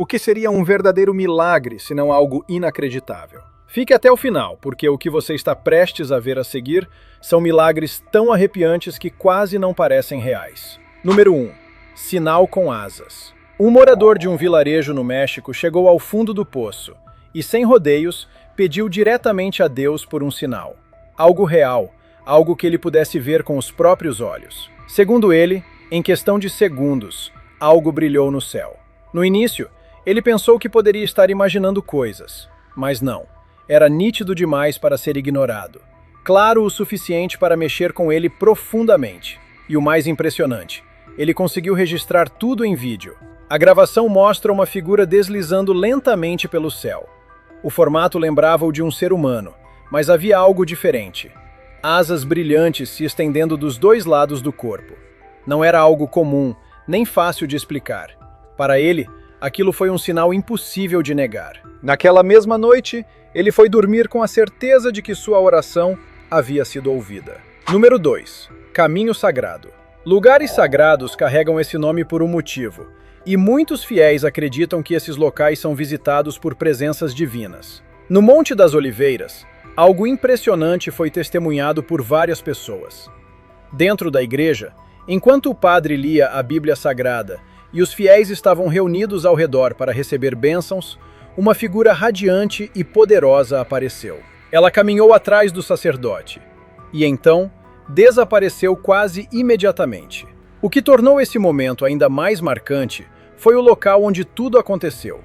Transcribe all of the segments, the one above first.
O que seria um verdadeiro milagre, se não algo inacreditável. Fique até o final, porque o que você está prestes a ver a seguir são milagres tão arrepiantes que quase não parecem reais. Número 1. Sinal com asas. Um morador de um vilarejo no México chegou ao fundo do poço e, sem rodeios, pediu diretamente a Deus por um sinal. Algo real, algo que ele pudesse ver com os próprios olhos. Segundo ele, em questão de segundos, algo brilhou no céu. No início, ele pensou que poderia estar imaginando coisas, mas não. Era nítido demais para ser ignorado. Claro o suficiente para mexer com ele profundamente. E o mais impressionante, ele conseguiu registrar tudo em vídeo. A gravação mostra uma figura deslizando lentamente pelo céu. O formato lembrava o de um ser humano, mas havia algo diferente. Asas brilhantes se estendendo dos dois lados do corpo. Não era algo comum, nem fácil de explicar. Para ele, aquilo foi um sinal impossível de negar. Naquela mesma noite, ele foi dormir com a certeza de que sua oração havia sido ouvida. Número 2. Caminho Sagrado. Lugares sagrados carregam esse nome por um motivo, e muitos fiéis acreditam que esses locais são visitados por presenças divinas. No Monte das Oliveiras, algo impressionante foi testemunhado por várias pessoas. Dentro da igreja, enquanto o padre lia a Bíblia Sagrada e os fiéis estavam reunidos ao redor para receber bênçãos, uma figura radiante e poderosa apareceu. Ela caminhou atrás do sacerdote e então desapareceu quase imediatamente. O que tornou esse momento ainda mais marcante foi o local onde tudo aconteceu.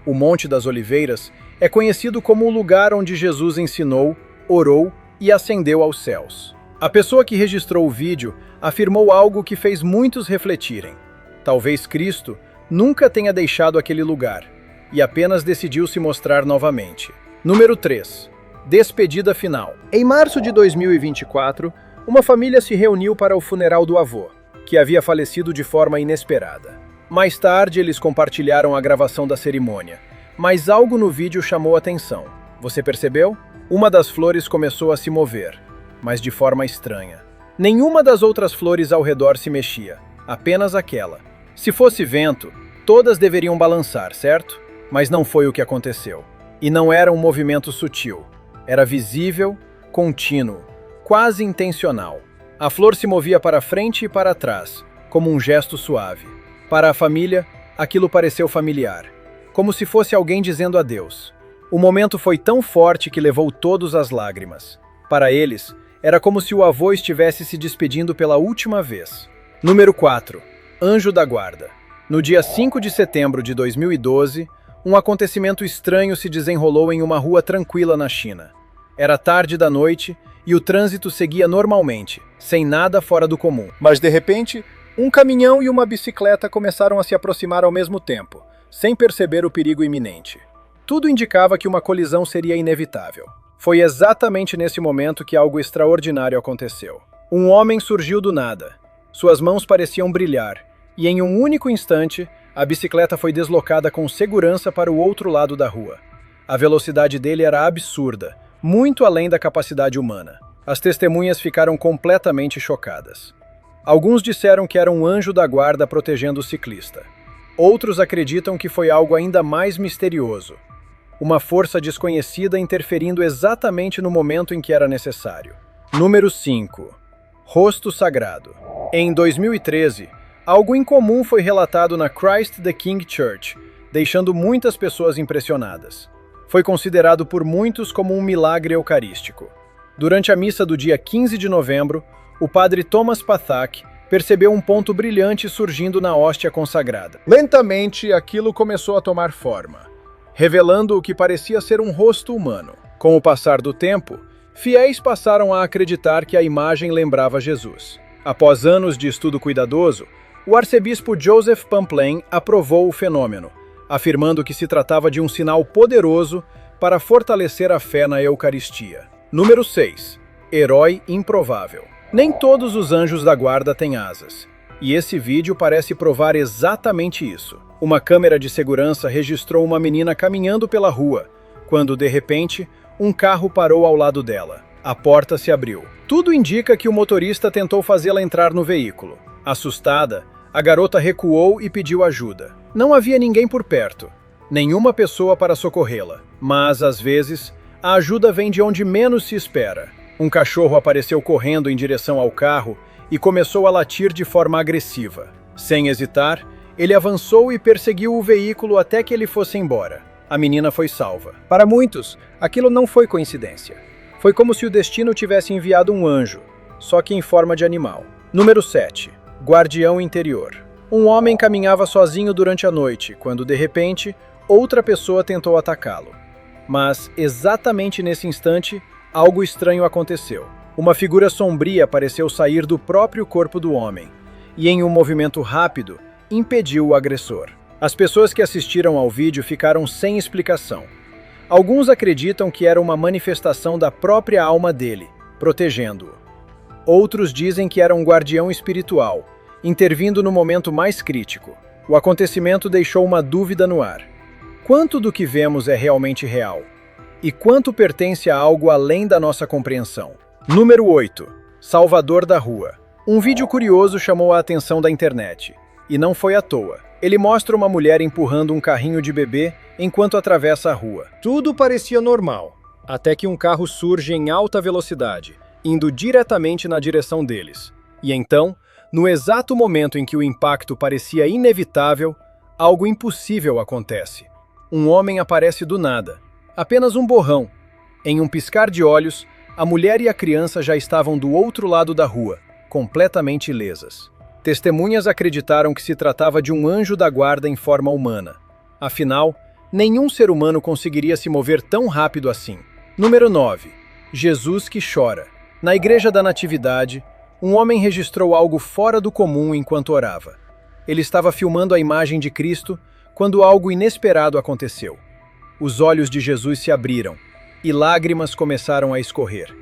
O Monte das Oliveiras é conhecido como o lugar onde Jesus ensinou, orou e ascendeu aos céus. A pessoa que registrou o vídeo afirmou algo que fez muitos refletirem. Talvez Cristo nunca tenha deixado aquele lugar e apenas decidiu se mostrar novamente. Número 3. Despedida final. Em março de 2024, uma família se reuniu para o funeral do avô, que havia falecido de forma inesperada. Mais tarde, eles compartilharam a gravação da cerimônia, mas algo no vídeo chamou a atenção. Você percebeu? Uma das flores começou a se mover, mas de forma estranha. Nenhuma das outras flores ao redor se mexia, apenas aquela. Se fosse vento, todas deveriam balançar, certo? Mas não foi o que aconteceu. E não era um movimento sutil. Era visível, contínuo, quase intencional. A flor se movia para frente e para trás, como um gesto suave. Para a família, aquilo pareceu familiar, como se fosse alguém dizendo adeus. O momento foi tão forte que levou todos às lágrimas. Para eles, era como se o avô estivesse se despedindo pela última vez. Número 4. Anjo da Guarda. No dia 5 de setembro de 2012, um acontecimento estranho se desenrolou em uma rua tranquila na China. Era tarde da noite e o trânsito seguia normalmente, sem nada fora do comum. Mas de repente, um caminhão e uma bicicleta começaram a se aproximar ao mesmo tempo, sem perceber o perigo iminente. Tudo indicava que uma colisão seria inevitável. Foi exatamente nesse momento que algo extraordinário aconteceu. Um homem surgiu do nada. Suas mãos pareciam brilhar, e em um único instante, a bicicleta foi deslocada com segurança para o outro lado da rua. A velocidade dele era absurda, muito além da capacidade humana. As testemunhas ficaram completamente chocadas. Alguns disseram que era um anjo da guarda protegendo o ciclista. Outros acreditam que foi algo ainda mais misterioso. Uma força desconhecida interferindo exatamente no momento em que era necessário. Número 5. Rosto Sagrado. Em 2013, algo incomum foi relatado na Christ the King Church, deixando muitas pessoas impressionadas. Foi considerado por muitos como um milagre eucarístico. Durante a missa do dia 15 de novembro, o padre Thomas Pathak percebeu um ponto brilhante surgindo na hóstia consagrada. Lentamente, aquilo começou a tomar forma, revelando o que parecia ser um rosto humano. Com o passar do tempo, fiéis passaram a acreditar que a imagem lembrava Jesus. Após anos de estudo cuidadoso, o arcebispo Joseph Pamplin aprovou o fenômeno, afirmando que se tratava de um sinal poderoso para fortalecer a fé na Eucaristia. Número 6. Herói improvável. Nem todos os anjos da guarda têm asas, e esse vídeo parece provar exatamente isso. Uma câmera de segurança registrou uma menina caminhando pela rua, quando, de repente, um carro parou ao lado dela. A porta se abriu. Tudo indica que o motorista tentou fazê-la entrar no veículo. Assustada, a garota recuou e pediu ajuda. Não havia ninguém por perto, nenhuma pessoa para socorrê-la. Mas, às vezes, a ajuda vem de onde menos se espera. Um cachorro apareceu correndo em direção ao carro e começou a latir de forma agressiva. Sem hesitar, ele avançou e perseguiu o veículo até que ele fosse embora. A menina foi salva. Para muitos, aquilo não foi coincidência. Foi como se o destino tivesse enviado um anjo, só que em forma de animal. Número 7. Guardião interior. Um homem caminhava sozinho durante a noite, quando, de repente, outra pessoa tentou atacá-lo. Mas, exatamente nesse instante, algo estranho aconteceu. Uma figura sombria pareceu sair do próprio corpo do homem, e em um movimento rápido, impediu o agressor. As pessoas que assistiram ao vídeo ficaram sem explicação. Alguns acreditam que era uma manifestação da própria alma dele, protegendo-o. Outros dizem que era um guardião espiritual, intervindo no momento mais crítico. O acontecimento deixou uma dúvida no ar. Quanto do que vemos é realmente real? E quanto pertence a algo além da nossa compreensão? Número 8. Salvador da Rua. Um vídeo curioso chamou a atenção da internet. E não foi à toa. Ele mostra uma mulher empurrando um carrinho de bebê enquanto atravessa a rua. Tudo parecia normal, até que um carro surge em alta velocidade, indo diretamente na direção deles. E então, no exato momento em que o impacto parecia inevitável, algo impossível acontece. Um homem aparece do nada, apenas um borrão. Em um piscar de olhos, a mulher e a criança já estavam do outro lado da rua, completamente ilesas. Testemunhas acreditaram que se tratava de um anjo da guarda em forma humana. Afinal, nenhum ser humano conseguiria se mover tão rápido assim. Número 9. Jesus que chora. Na Igreja da Natividade, um homem registrou algo fora do comum enquanto orava. Ele estava filmando a imagem de Cristo quando algo inesperado aconteceu. Os olhos de Jesus se abriram e lágrimas começaram a escorrer.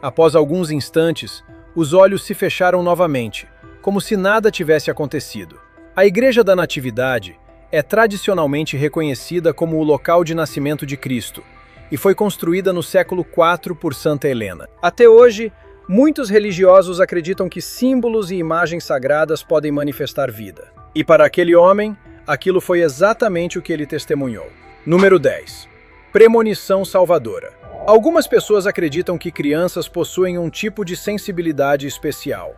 Após alguns instantes, os olhos se fecharam novamente, como se nada tivesse acontecido. A Igreja da Natividade é tradicionalmente reconhecida como o local de nascimento de Cristo e foi construída no século IV por Santa Helena. Até hoje, muitos religiosos acreditam que símbolos e imagens sagradas podem manifestar vida. E para aquele homem, aquilo foi exatamente o que ele testemunhou. Número 10. Premonição salvadora. Algumas pessoas acreditam que crianças possuem um tipo de sensibilidade especial,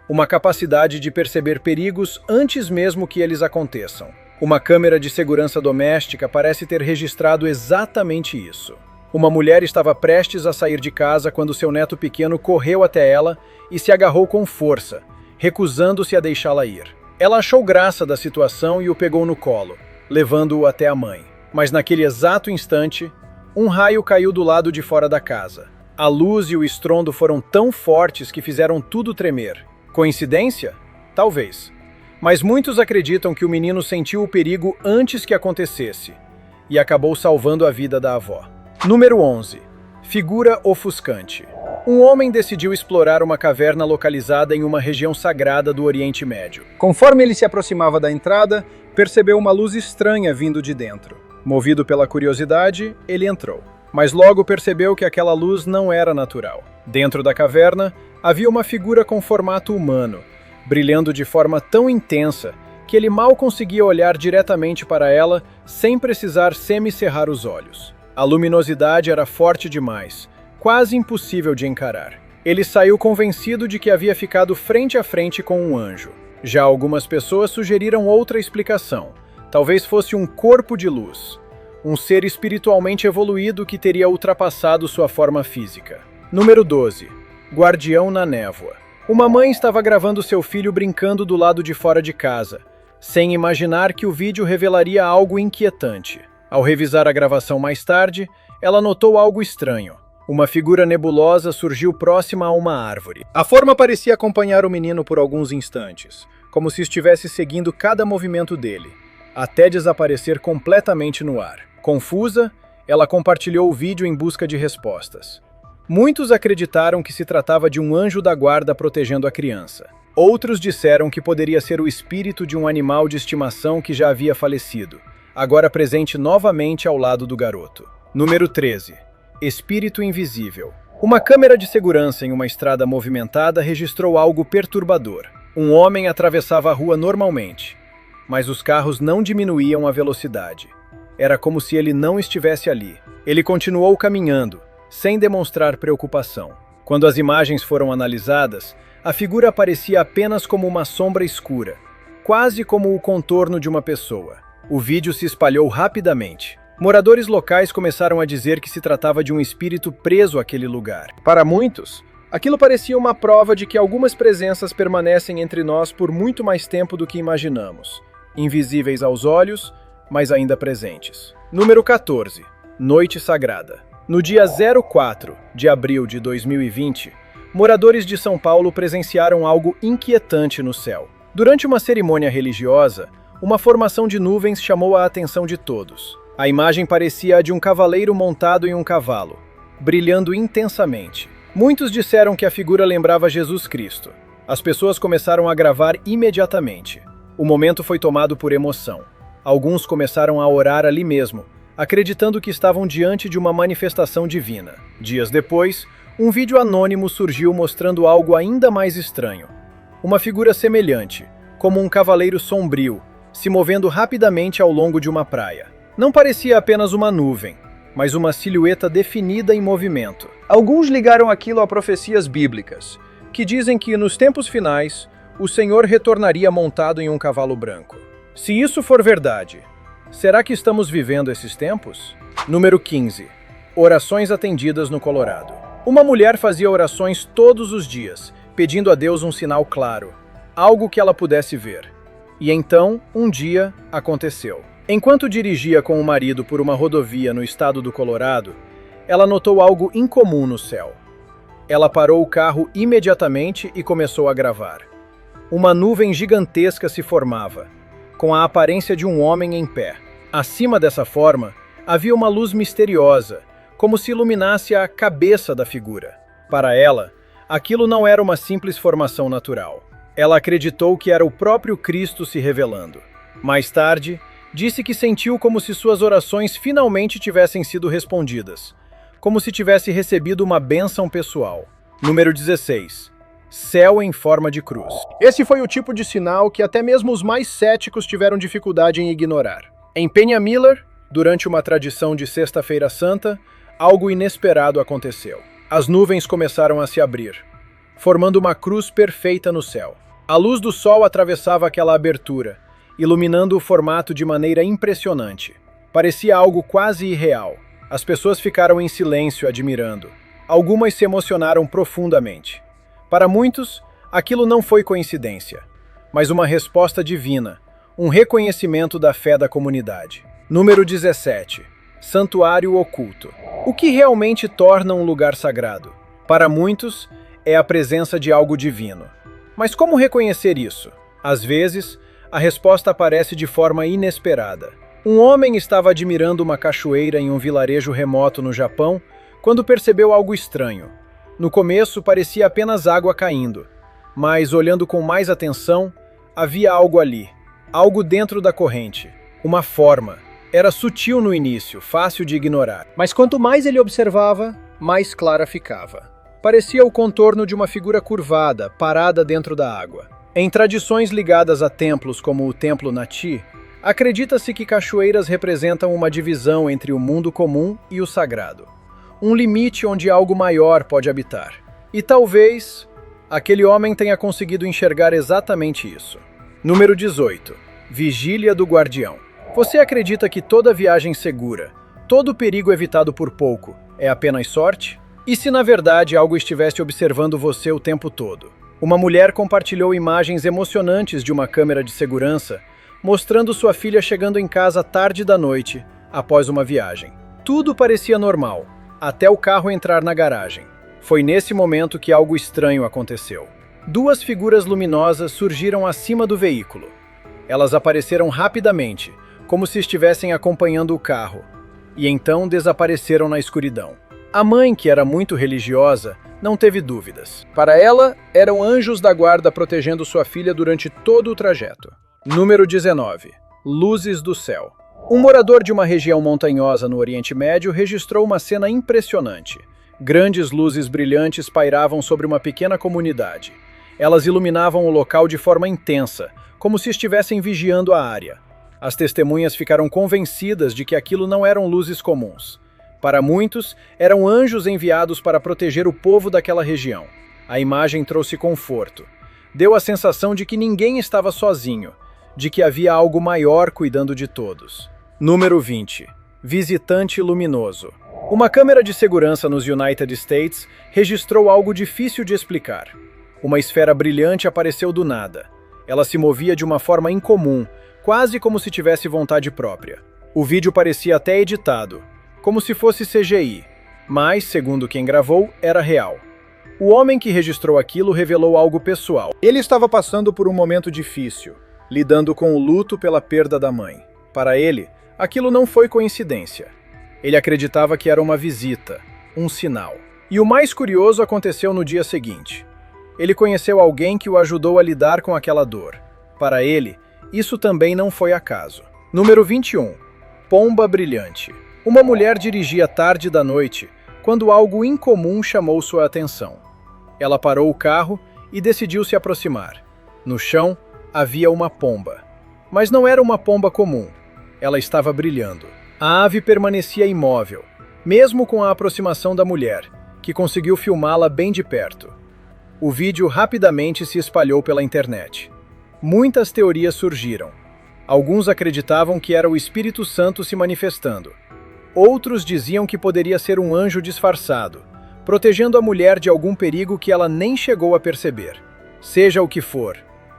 uma capacidade de perceber perigos antes mesmo que eles aconteçam. Uma câmera de segurança doméstica parece ter registrado exatamente isso. Uma mulher estava prestes a sair de casa quando seu neto pequeno correu até ela e se agarrou com força, recusando-se a deixá-la ir. Ela achou graça da situação e o pegou no colo, levando-o até a mãe. Mas naquele exato instante, um raio caiu do lado de fora da casa. A luz e o estrondo foram tão fortes que fizeram tudo tremer. Coincidência? Talvez. Mas muitos acreditam que o menino sentiu o perigo antes que acontecesse e acabou salvando a vida da avó. Número 11. Figura ofuscante. Um homem decidiu explorar uma caverna localizada em uma região sagrada do Oriente Médio. Conforme ele se aproximava da entrada, percebeu uma luz estranha vindo de dentro. Movido pela curiosidade, ele entrou. Mas logo percebeu que aquela luz não era natural. Dentro da caverna, havia uma figura com formato humano, brilhando de forma tão intensa que ele mal conseguia olhar diretamente para ela sem precisar semicerrar os olhos. A luminosidade era forte demais, quase impossível de encarar. Ele saiu convencido de que havia ficado frente a frente com um anjo. Já algumas pessoas sugeriram outra explicação. Talvez fosse um corpo de luz, um ser espiritualmente evoluído que teria ultrapassado sua forma física. Número 12. Guardião na névoa. Uma mãe estava gravando seu filho brincando do lado de fora de casa, sem imaginar que o vídeo revelaria algo inquietante. Ao revisar a gravação mais tarde, ela notou algo estranho. Uma figura nebulosa surgiu próxima a uma árvore. A forma parecia acompanhar o menino por alguns instantes, como se estivesse seguindo cada movimento dele, até desaparecer completamente no ar. Confusa, ela compartilhou o vídeo em busca de respostas. Muitos acreditaram que se tratava de um anjo da guarda protegendo a criança. Outros disseram que poderia ser o espírito de um animal de estimação que já havia falecido, agora presente novamente ao lado do garoto. Número 13. Espírito invisível. Uma câmera de segurança em uma estrada movimentada registrou algo perturbador. Um homem atravessava a rua normalmente, mas os carros não diminuíam a velocidade. Era como se ele não estivesse ali. Ele continuou caminhando, sem demonstrar preocupação. Quando as imagens foram analisadas, a figura aparecia apenas como uma sombra escura, quase como o contorno de uma pessoa. O vídeo se espalhou rapidamente. Moradores locais começaram a dizer que se tratava de um espírito preso àquele lugar. Para muitos, aquilo parecia uma prova de que algumas presenças permanecem entre nós por muito mais tempo do que imaginamos, invisíveis aos olhos, mas ainda presentes. Número 14. Noite Sagrada. No dia 04 de abril de 2020, moradores de São Paulo presenciaram algo inquietante no céu. Durante uma cerimônia religiosa, uma formação de nuvens chamou a atenção de todos. A imagem parecia a de um cavaleiro montado em um cavalo, brilhando intensamente. Muitos disseram que a figura lembrava Jesus Cristo. As pessoas começaram a gravar imediatamente. O momento foi tomado por emoção. Alguns começaram a orar ali mesmo, acreditando que estavam diante de uma manifestação divina. Dias depois, um vídeo anônimo surgiu mostrando algo ainda mais estranho. Uma figura semelhante, como um cavaleiro sombrio, se movendo rapidamente ao longo de uma praia. Não parecia apenas uma nuvem, mas uma silhueta definida em movimento. Alguns ligaram aquilo a profecias bíblicas, que dizem que nos tempos finais, o Senhor retornaria montado em um cavalo branco. Se isso for verdade, será que estamos vivendo esses tempos? Número 15. Orações atendidas no Colorado. Uma mulher fazia orações todos os dias, pedindo a Deus um sinal claro, algo que ela pudesse ver. E então, um dia, aconteceu. Enquanto dirigia com o marido por uma rodovia no estado do Colorado, ela notou algo incomum no céu. Ela parou o carro imediatamente e começou a gravar. Uma nuvem gigantesca se formava, com a aparência de um homem em pé. Acima dessa forma, havia uma luz misteriosa, como se iluminasse a cabeça da figura. Para ela, aquilo não era uma simples formação natural. Ela acreditou que era o próprio Cristo se revelando. Mais tarde, disse que sentiu como se suas orações finalmente tivessem sido respondidas, como se tivesse recebido uma bênção pessoal. Número 16. Céu em forma de cruz. Esse foi o tipo de sinal que até mesmo os mais céticos tiveram dificuldade em ignorar. Em Penha Miller, durante uma tradição de Sexta-feira Santa, algo inesperado aconteceu. As nuvens começaram a se abrir, formando uma cruz perfeita no céu. A luz do sol atravessava aquela abertura, iluminando o formato de maneira impressionante. Parecia algo quase irreal. As pessoas ficaram em silêncio, admirando. Algumas se emocionaram profundamente. Para muitos, aquilo não foi coincidência, mas uma resposta divina, um reconhecimento da fé da comunidade. Número 17. Santuário oculto. O que realmente torna um lugar sagrado? Para muitos, é a presença de algo divino. Mas como reconhecer isso? Às vezes, a resposta aparece de forma inesperada. Um homem estava admirando uma cachoeira em um vilarejo remoto no Japão quando percebeu algo estranho. No começo, parecia apenas água caindo, mas olhando com mais atenção, havia algo ali, algo dentro da corrente, uma forma. Era sutil no início, fácil de ignorar, mas quanto mais ele observava, mais clara ficava. Parecia o contorno de uma figura curvada, parada dentro da água. Em tradições ligadas a templos como o Templo Nati, acredita-se que cachoeiras representam uma divisão entre o mundo comum e o sagrado. Um limite onde algo maior pode habitar. E talvez aquele homem tenha conseguido enxergar exatamente isso. Número 18. Vigília do Guardião. Você acredita que toda viagem segura, todo perigo evitado por pouco, é apenas sorte? E se na verdade algo estivesse observando você o tempo todo? Uma mulher compartilhou imagens emocionantes de uma câmera de segurança, mostrando sua filha chegando em casa tarde da noite, após uma viagem. Tudo parecia normal, até o carro entrar na garagem. Foi nesse momento que algo estranho aconteceu. Duas figuras luminosas surgiram acima do veículo. Elas apareceram rapidamente, como se estivessem acompanhando o carro, e então desapareceram na escuridão. A mãe, que era muito religiosa, não teve dúvidas. Para ela, eram anjos da guarda protegendo sua filha durante todo o trajeto. Número 19. Luzes do céu. Um morador de uma região montanhosa no Oriente Médio registrou uma cena impressionante. Grandes luzes brilhantes pairavam sobre uma pequena comunidade. Elas iluminavam o local de forma intensa, como se estivessem vigiando a área. As testemunhas ficaram convencidas de que aquilo não eram luzes comuns. Para muitos, eram anjos enviados para proteger o povo daquela região. A imagem trouxe conforto. Deu a sensação de que ninguém estava sozinho, de que havia algo maior cuidando de todos. Número 20. Visitante luminoso. Uma câmera de segurança nos United States registrou algo difícil de explicar. Uma esfera brilhante apareceu do nada. Ela se movia de uma forma incomum, quase como se tivesse vontade própria. O vídeo parecia até editado, como se fosse CGI, mas, segundo quem gravou, era real. O homem que registrou aquilo revelou algo pessoal. Ele estava passando por um momento difícil, lidando com o luto pela perda da mãe. Para ele, aquilo não foi coincidência. Ele acreditava que era uma visita, um sinal. E o mais curioso aconteceu no dia seguinte. Ele conheceu alguém que o ajudou a lidar com aquela dor. Para ele, isso também não foi acaso. Número 21. Pomba brilhante. Uma mulher dirigia tarde da noite, quando algo incomum chamou sua atenção. Ela parou o carro e decidiu se aproximar. No chão, havia uma pomba. Mas não era uma pomba comum. Ela estava brilhando. A ave permanecia imóvel, mesmo com a aproximação da mulher, que conseguiu filmá-la bem de perto. O vídeo rapidamente se espalhou pela internet. Muitas teorias surgiram. Alguns acreditavam que era o Espírito Santo se manifestando. Outros diziam que poderia ser um anjo disfarçado, protegendo a mulher de algum perigo que ela nem chegou a perceber. Seja o que for,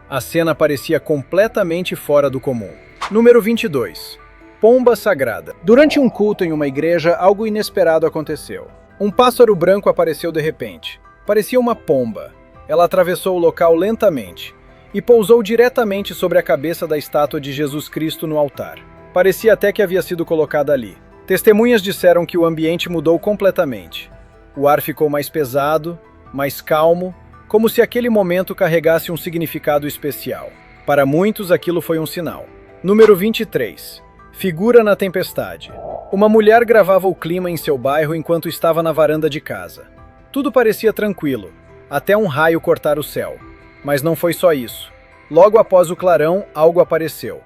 a cena parecia completamente fora do comum. Número 22. Pomba sagrada. Durante um culto em uma igreja, algo inesperado aconteceu. Um pássaro branco apareceu de repente. Parecia uma pomba. Ela atravessou o local lentamente e pousou diretamente sobre a cabeça da estátua de Jesus Cristo no altar. Parecia até que havia sido colocada ali. Testemunhas disseram que o ambiente mudou completamente. O ar ficou mais pesado, mais calmo, como se aquele momento carregasse um significado especial. Para muitos, aquilo foi um sinal. Número 23. Figura na tempestade. Uma mulher gravava o clima em seu bairro enquanto estava na varanda de casa. Tudo parecia tranquilo, até um raio cortar o céu. Mas não foi só isso. Logo após o clarão, algo apareceu.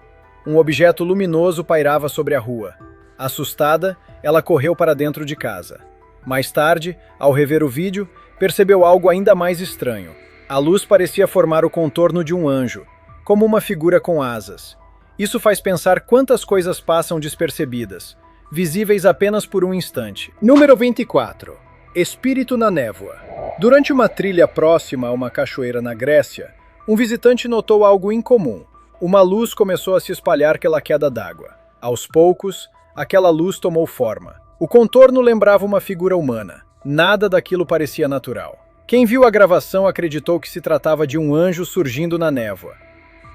Um objeto luminoso pairava sobre a rua. Assustada, ela correu para dentro de casa. Mais tarde, ao rever o vídeo, percebeu algo ainda mais estranho. A luz parecia formar o contorno de um anjo, como uma figura com asas. Isso faz pensar quantas coisas passam despercebidas, visíveis apenas por um instante. Número 24. Espírito na névoa. Durante uma trilha próxima a uma cachoeira na Grécia, um visitante notou algo incomum. Uma luz começou a se espalhar pela queda d'água. Aos poucos, aquela luz tomou forma. O contorno lembrava uma figura humana. Nada daquilo parecia natural. Quem viu a gravação acreditou que se tratava de um anjo surgindo na névoa.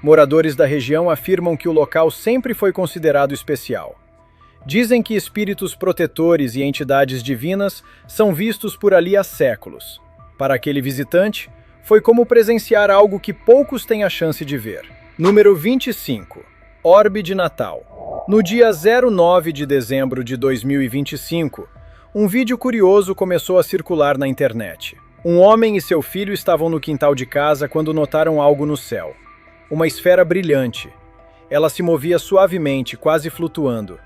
Moradores da região afirmam que o local sempre foi considerado especial. Dizem que espíritos protetores e entidades divinas são vistos por ali há séculos. Para aquele visitante, foi como presenciar algo que poucos têm a chance de ver. Número 25. Orbe de Natal. No dia 09 de dezembro de 2025, um vídeo curioso começou a circular na internet. Um homem e seu filho estavam no quintal de casa quando notaram algo no céu. Uma esfera brilhante. Ela se movia suavemente, quase flutuando.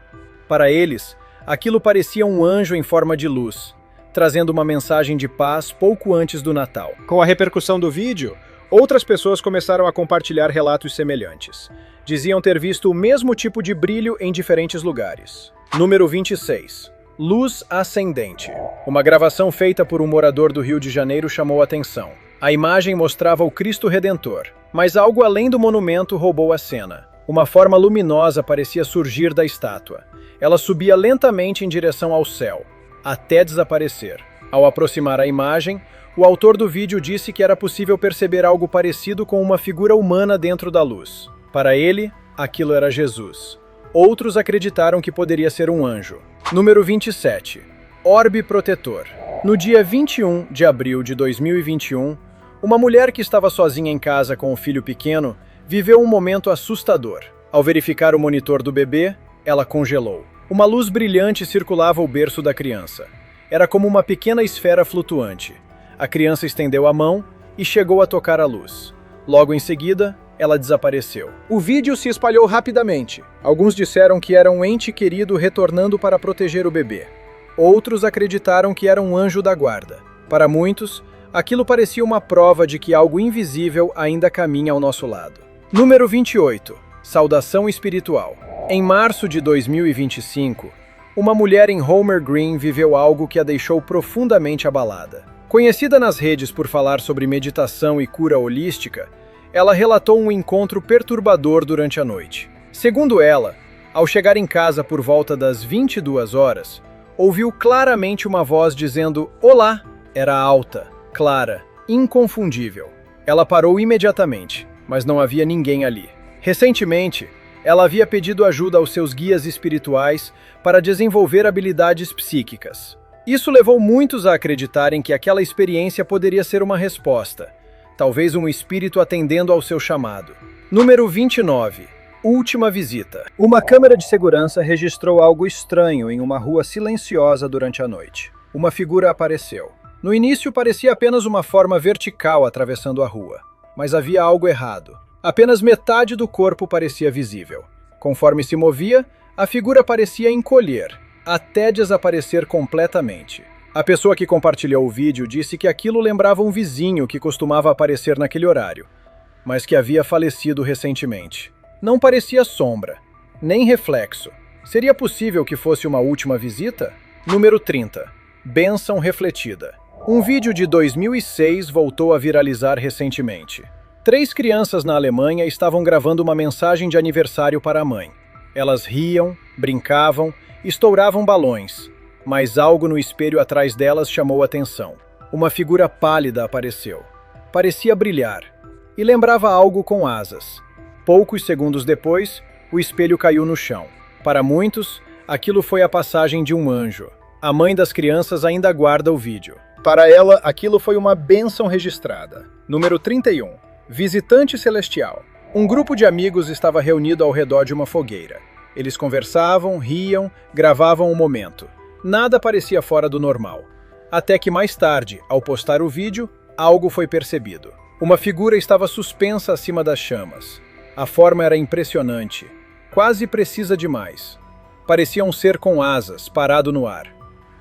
Para eles, aquilo parecia um anjo em forma de luz, trazendo uma mensagem de paz pouco antes do Natal. Com a repercussão do vídeo, outras pessoas começaram a compartilhar relatos semelhantes. Diziam ter visto o mesmo tipo de brilho em diferentes lugares. Número 26. Luz ascendente. Uma gravação feita por um morador do Rio de Janeiro chamou a atenção. A imagem mostrava o Cristo Redentor, mas algo além do monumento roubou a cena. Uma forma luminosa parecia surgir da estátua. Ela subia lentamente em direção ao céu, até desaparecer. Ao aproximar a imagem, o autor do vídeo disse que era possível perceber algo parecido com uma figura humana dentro da luz. Para ele, aquilo era Jesus. Outros acreditaram que poderia ser um anjo. Número 27. Orbe protetor. No dia 21 de abril de 2021, uma mulher que estava sozinha em casa com o filho pequeno viveu um momento assustador. Ao verificar o monitor do bebê, ela congelou. Uma luz brilhante circulava o berço da criança. Era como uma pequena esfera flutuante. A criança estendeu a mão e chegou a tocar a luz. Logo em seguida, ela desapareceu. O vídeo se espalhou rapidamente. Alguns disseram que era um ente querido retornando para proteger o bebê. Outros acreditaram que era um anjo da guarda. Para muitos, aquilo parecia uma prova de que algo invisível ainda caminha ao nosso lado. Número 28. Saudação espiritual. Em março de 2025, uma mulher em Homer Green viveu algo que a deixou profundamente abalada. Conhecida nas redes por falar sobre meditação e cura holística, ela relatou um encontro perturbador durante a noite. Segundo ela, ao chegar em casa por volta das 22 horas, ouviu claramente uma voz dizendo "Olá". Era alta, clara, inconfundível. Ela parou imediatamente, mas não havia ninguém ali. Recentemente, ela havia pedido ajuda aos seus guias espirituais para desenvolver habilidades psíquicas. Isso levou muitos a acreditarem que aquela experiência poderia ser uma resposta, talvez um espírito atendendo ao seu chamado. Número 29. Última visita. Uma câmera de segurança registrou algo estranho em uma rua silenciosa durante a noite. Uma figura apareceu. No início parecia apenas uma forma vertical atravessando a rua, mas havia algo errado. Apenas metade do corpo parecia visível. Conforme se movia, a figura parecia encolher, até desaparecer completamente. A pessoa que compartilhou o vídeo disse que aquilo lembrava um vizinho que costumava aparecer naquele horário, mas que havia falecido recentemente. Não parecia sombra, nem reflexo. Seria possível que fosse uma última visita? Número 30. Bênção refletida. Um vídeo de 2006 voltou a viralizar recentemente. 3 crianças na Alemanha estavam gravando uma mensagem de aniversário para a mãe. Elas riam, brincavam, estouravam balões, mas algo no espelho atrás delas chamou a atenção. Uma figura pálida apareceu. Parecia brilhar e lembrava algo com asas. Poucos segundos depois, o espelho caiu no chão. Para muitos, aquilo foi a passagem de um anjo. A mãe das crianças ainda guarda o vídeo. Para ela, aquilo foi uma bênção registrada. Número 31. Visitante celestial. Um grupo de amigos estava reunido ao redor de uma fogueira. Eles conversavam, riam, gravavam o momento. Nada parecia fora do normal. Até que mais tarde, ao postar o vídeo, algo foi percebido. Uma figura estava suspensa acima das chamas. A forma era impressionante, quase precisa demais. Parecia um ser com asas, parado no ar.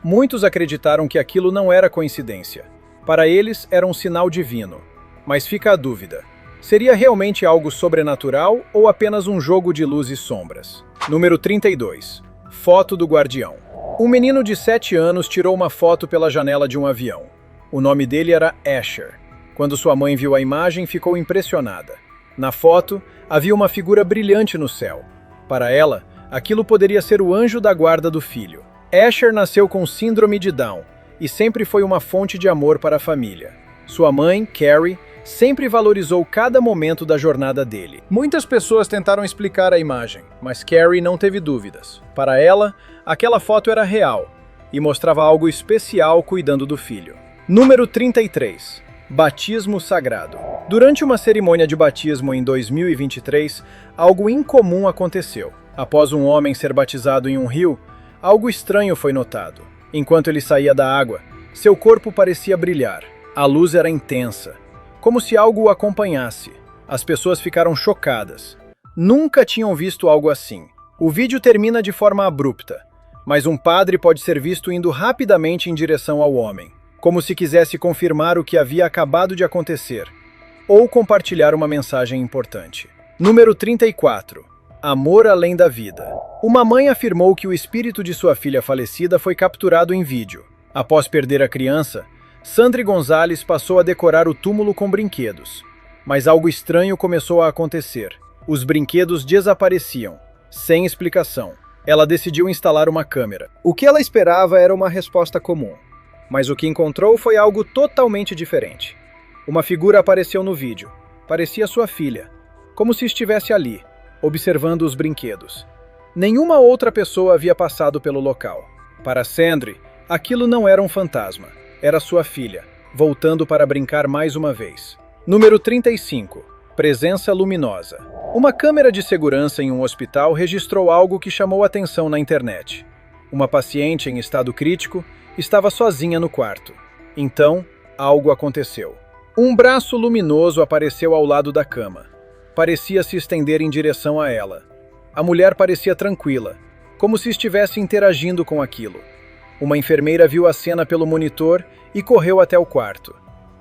Muitos acreditaram que aquilo não era coincidência. Para eles, era um sinal divino. Mas fica a dúvida. Seria realmente algo sobrenatural ou apenas um jogo de luz e sombras? Número 32. Foto do guardião. Um menino de 7 anos tirou uma foto pela janela de um avião. O nome dele era Asher. Quando sua mãe viu a imagem, ficou impressionada. Na foto, havia uma figura brilhante no céu. Para ela, aquilo poderia ser o anjo da guarda do filho. Asher nasceu com síndrome de Down e sempre foi uma fonte de amor para a família. Sua mãe, Carrie, sempre valorizou cada momento da jornada dele. Muitas pessoas tentaram explicar a imagem, mas Carrie não teve dúvidas. Para ela, aquela foto era real e mostrava algo especial cuidando do filho. Número 33. Batismo sagrado. Durante uma cerimônia de batismo em 2023, algo incomum aconteceu. Após um homem ser batizado em um rio, algo estranho foi notado. Enquanto ele saía da água, seu corpo parecia brilhar. A luz era intensa, como se algo o acompanhasse. As pessoas ficaram chocadas. Nunca tinham visto algo assim. O vídeo termina de forma abrupta, mas um padre pode ser visto indo rapidamente em direção ao homem, como se quisesse confirmar o que havia acabado de acontecer, ou compartilhar uma mensagem importante. Número 34. Amor além da vida. Uma mãe afirmou que o espírito de sua filha falecida foi capturado em vídeo. Após perder a criança, Sandri Gonzalez passou a decorar o túmulo com brinquedos. Mas algo estranho começou a acontecer. Os brinquedos desapareciam, sem explicação. Ela decidiu instalar uma câmera. O que ela esperava era uma resposta comum, mas o que encontrou foi algo totalmente diferente. Uma figura apareceu no vídeo. Parecia sua filha, como se estivesse ali, observando os brinquedos. Nenhuma outra pessoa havia passado pelo local. Para Sandri, aquilo não era um fantasma. Era sua filha, voltando para brincar mais uma vez. Número 35. Presença luminosa. Uma câmera de segurança em um hospital registrou algo que chamou atenção na internet. Uma paciente em estado crítico estava sozinha no quarto. Então, algo aconteceu. Um braço luminoso apareceu ao lado da cama. parecia se estender em direção a ela. A mulher parecia tranquila, como se estivesse interagindo com aquilo. Uma enfermeira viu a cena pelo monitor e correu até o quarto.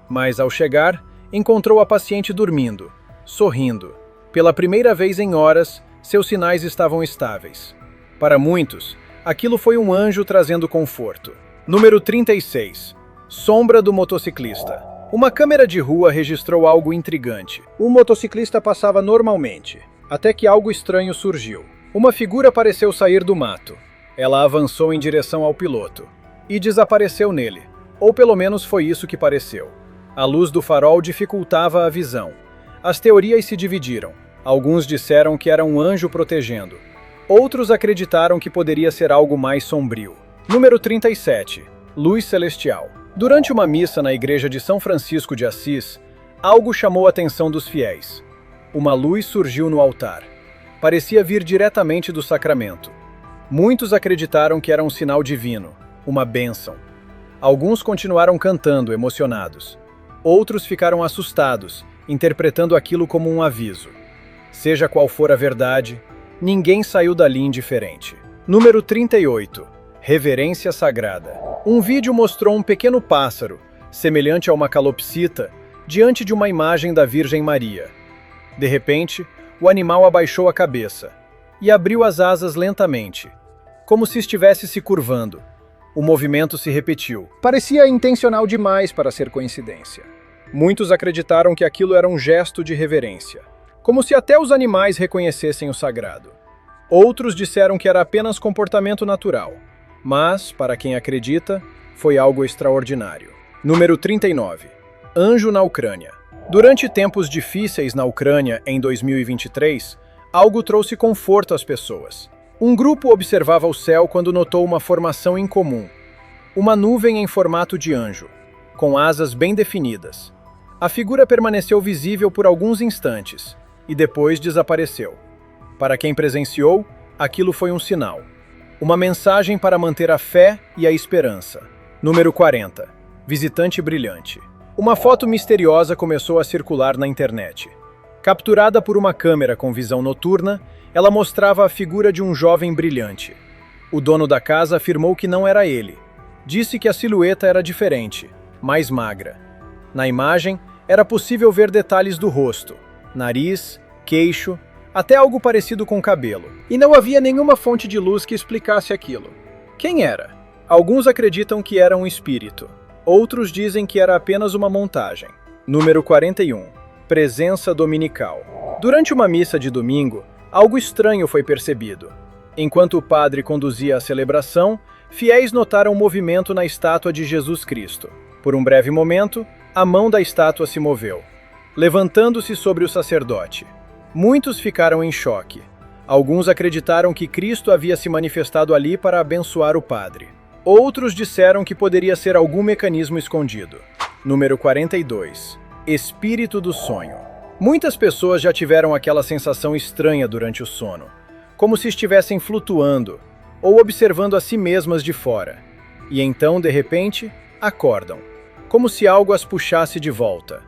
Mas, ao chegar, encontrou a paciente dormindo, sorrindo. Pela primeira vez em horas, seus sinais estavam estáveis. Para muitos, aquilo foi um anjo trazendo conforto. Número 36. Sombra do motociclista. Uma câmera de rua registrou algo intrigante. O motociclista passava normalmente, até que algo estranho surgiu. Uma figura pareceu sair do mato. Ela avançou em direção ao piloto e desapareceu nele, ou pelo menos foi isso que pareceu. A luz do farol dificultava a visão. As teorias se dividiram. Alguns disseram que era um anjo protegendo. Outros acreditaram que poderia ser algo mais sombrio. Número 37. Luz celestial. Durante uma missa na igreja de São Francisco de Assis, algo chamou a atenção dos fiéis. Uma luz surgiu no altar. Parecia vir diretamente do sacramento. Muitos acreditaram que era um sinal divino, uma bênção. Alguns continuaram cantando, emocionados. Outros ficaram assustados, interpretando aquilo como um aviso. Seja qual for a verdade, ninguém saiu dali indiferente. Número 38. Reverência sagrada. Um vídeo mostrou um pequeno pássaro, semelhante a uma calopsita, diante de uma imagem da Virgem Maria. De repente, o animal abaixou a cabeça e abriu as asas lentamente, como se estivesse se curvando. O movimento se repetiu. Parecia intencional demais para ser coincidência. Muitos acreditaram que aquilo era um gesto de reverência, como se até os animais reconhecessem o sagrado. Outros disseram que era apenas comportamento natural, mas, para quem acredita, foi algo extraordinário. Número 39. Anjo na Ucrânia. Durante tempos difíceis na Ucrânia em 2023, algo trouxe conforto às pessoas. Um grupo observava o céu quando notou uma formação incomum. Uma nuvem em formato de anjo, com asas bem definidas. A figura permaneceu visível por alguns instantes e depois desapareceu. Para quem presenciou, aquilo foi um sinal. Uma mensagem para manter a fé e a esperança. Número 40. Visitante brilhante. Uma foto misteriosa começou a circular na internet. Capturada por uma câmera com visão noturna, ela mostrava a figura de um jovem brilhante. O dono da casa afirmou que não era ele. Disse que a silhueta era diferente, mais magra. Na imagem, era possível ver detalhes do rosto, nariz, queixo, até algo parecido com cabelo. E não havia nenhuma fonte de luz que explicasse aquilo. Quem era? Alguns acreditam que era um espírito. Outros dizem que era apenas uma montagem. Número 41. Presença dominical. Durante uma missa de domingo, algo estranho foi percebido. Enquanto o padre conduzia a celebração, fiéis notaram um movimento na estátua de Jesus Cristo. Por um breve momento, a mão da estátua se moveu, levantando-se sobre o sacerdote. Muitos ficaram em choque. Alguns acreditaram que Cristo havia se manifestado ali para abençoar o padre. Outros disseram que poderia ser algum mecanismo escondido. Número 42. Espírito do sonho. Muitas pessoas já tiveram aquela sensação estranha durante o sono, como se estivessem flutuando ou observando a si mesmas de fora. E então, de repente, acordam, como se algo as puxasse de volta.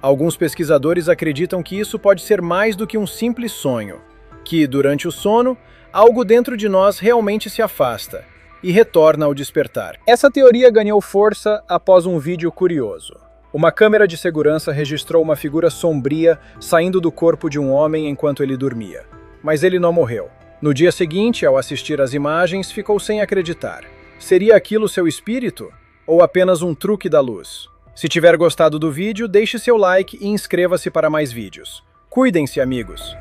Alguns pesquisadores acreditam que isso pode ser mais do que um simples sonho, que, durante o sono, algo dentro de nós realmente se afasta e retorna ao despertar. Essa teoria ganhou força após um vídeo curioso. Uma câmera de segurança registrou uma figura sombria saindo do corpo de um homem enquanto ele dormia. Mas ele não morreu. No dia seguinte, ao assistir às imagens, ficou sem acreditar. Seria aquilo seu espírito? Ou apenas um truque da luz? Se tiver gostado do vídeo, deixe seu like e inscreva-se para mais vídeos. Cuidem-se, amigos!